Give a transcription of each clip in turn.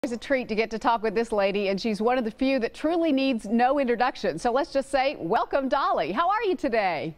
It's a treat to get to talk with this lady, and she's one of the few that truly needs no introduction. So let's just say, welcome, Dolly. How are you today?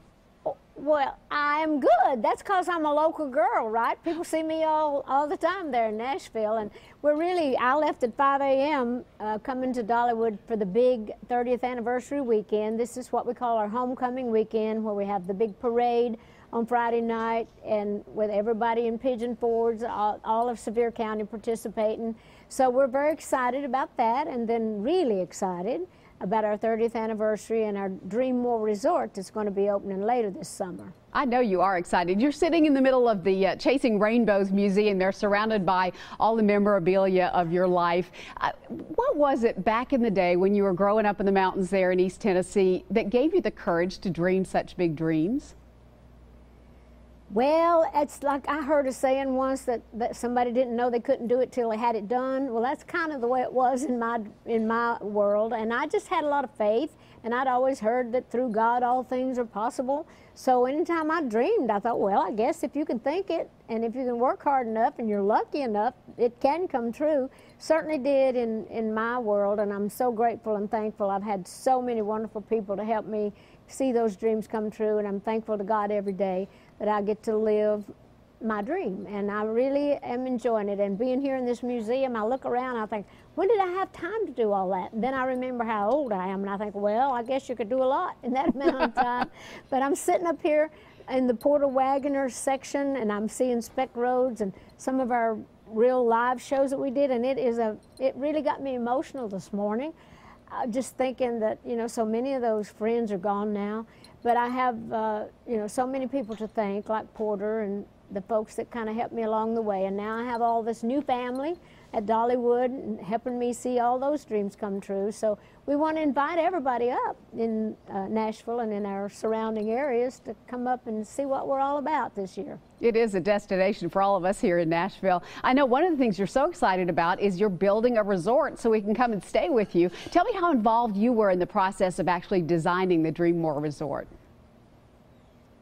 Well, I'm good. That's because I'm a local girl, right? People see me all the time there in Nashville, and I left at 5 a.m. Coming to Dollywood for the big 30th anniversary weekend. This is what we call our homecoming weekend, where we have the big parade on Friday night, and with everybody in Pigeon Forge, all of Sevier County participating. So we're very excited about that, and then really excited about our 30th anniversary and our dreammore resort that's going to be opening later this summer. I know you are excited. You're sitting in the middle of the Chasing Rainbows Museum. They're surrounded by all the memorabilia of your life. What was it back in the day when you were growing up in the mountains there in East Tennessee that gave you the courage to dream such big dreams? Well, it's like I heard a saying once that somebody didn't know they couldn't do it till they had it done. Well, that's kind of the way it was in my world, and I just had a lot of faith, and I'd always heard that through God all things are possible. So anytime I dreamed, I thought, well, I guess if you can think it, and if you can work hard enough and you're lucky enough, it can come true. Certainly did in my world, and I'm so grateful and thankful. I've had so many wonderful people to help me see those dreams come true, and I'm thankful to God every day that I get to live my dream, and I really am enjoying it. And being here in this museum, I look around, I think, when did I have time to do all that? And then I remember how old I am, and I think, well, I guess you could do a lot in that amount of time. But I'm sitting up here in the Porter Wagoner section, and I'm seeing Spec Roads and some of our real live shows that we did, and it really got me emotional this morning. Just thinking that, you know, so many of those friends are gone now, but I have, you know, so many people to thank, like Porter and the folks that kind of helped me along the way. And now I have all this new family at Dollywood and helping me see all those dreams come true. So we want to invite everybody up in Nashville and in our surrounding areas to come up and see what we're all about this year. It is a destination for all of us here in Nashville. I know one of the things you're so excited about is you're building a resort so we can come and stay with you. Tell me how involved you were in the process of actually designing the dreammore resort.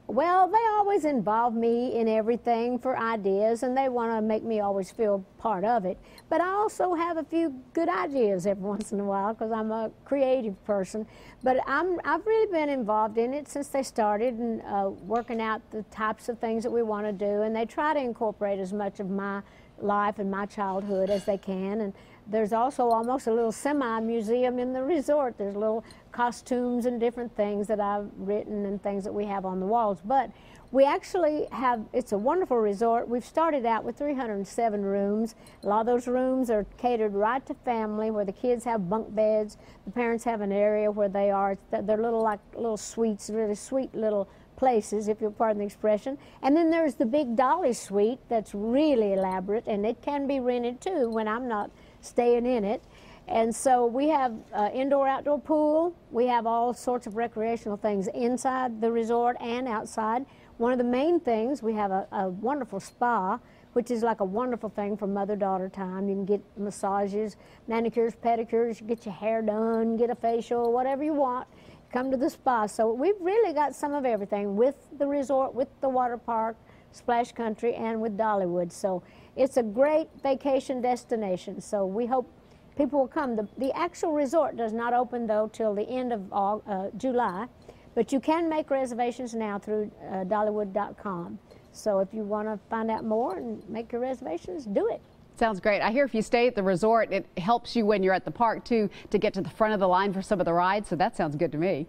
Well, they always involve me in everything for ideas, and they want to make me always feel part of it. But I also have a few good ideas every once in a while because I'm a creative person. But I've really been involved in it since they started, and working out the types of things that we want to do. And they try to incorporate as much of my life and my childhood as they can. And there's also almost a little semi-museum in the resort. There's little costumes and different things that I've written and things that we have on the walls. But we actually have, it's a wonderful resort. We've started out with 307 rooms. A lot of those rooms are catered right to family, where the kids have bunk beds. The parents have an area where they are. They're like little suites, really sweet little places, if you'll pardon the expression. And then there's the big Dolly suite that's really elaborate, and it can be rented too when I'm not staying in it. And so we have indoor-outdoor pool. We have all sorts of recreational things inside the resort and outside. One of the main things, we have a wonderful spa, which is like a wonderful thing for mother-daughter time. You can get massages, manicures, pedicures, you get your hair done, get a facial, whatever you want. Come to the spa. So we've really got some of everything with the resort, with the water park, Splash Country, and with Dollywood. So it's a great vacation destination. So we hope people will come. The actual resort does not open, though, till the end of July, but you can make reservations now through Dollywood.com. So if you want to find out more and make your reservations, do it. Sounds great. I hear if you stay at the resort, it helps you when you're at the park, too, to get to the front of the line for some of the rides, so that sounds good to me.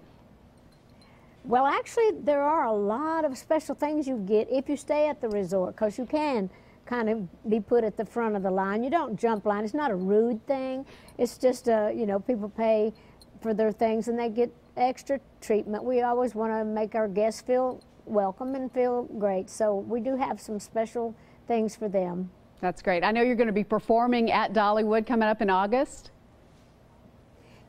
Well, actually, there are a lot of special things you get if you stay at the resort, because you can kind of be put at the front of the line. You don't jump line. It's not a rude thing. It's just, you know, people pay for their things and they get extra treatment. We always want to make our guests feel welcome and feel great, so we do have some special things for them. That's great. I know you're going to be performing at Dollywood coming up in August.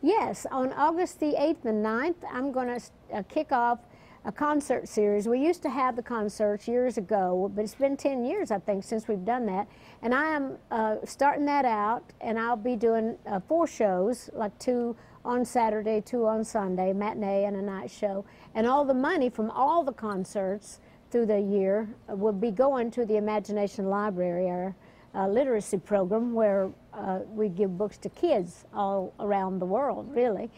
Yes, on August the 8th and 9th, I'm going to kick off a concert series. We used to have the concerts years ago, but it's been 10 years, I think, since we've done that. And I am starting that out, and I'll be doing 4 shows, like 2 on Saturday, 2 on Sunday, matinee and a night show. And all the money from all the concerts through the year will be going to the Imagination Library, literacy program where we give books to kids all around the world, really.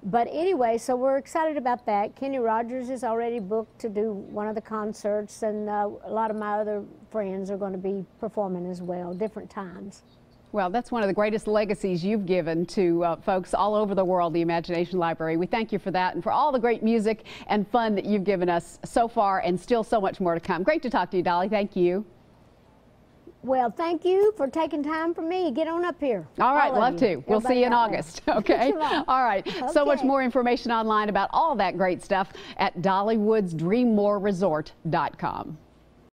But anyway, so we're excited about that. Kenny Rogers is already booked to do one of the concerts, and a lot of my other friends are going to be performing as well, different times. Well, that's one of the greatest legacies you've given to folks all over the world, the Imagination Library. We thank you for that and for all the great music and fun that you've given us so far, and still so much more to come. Great to talk to you, Dolly. Thank you. Well, thank you for taking time for me. Get on up here. All right, love to. We'll see you in August. Okay. All right. Okay. So much more information online about all that great stuff at Dollywood'sDreammore.com.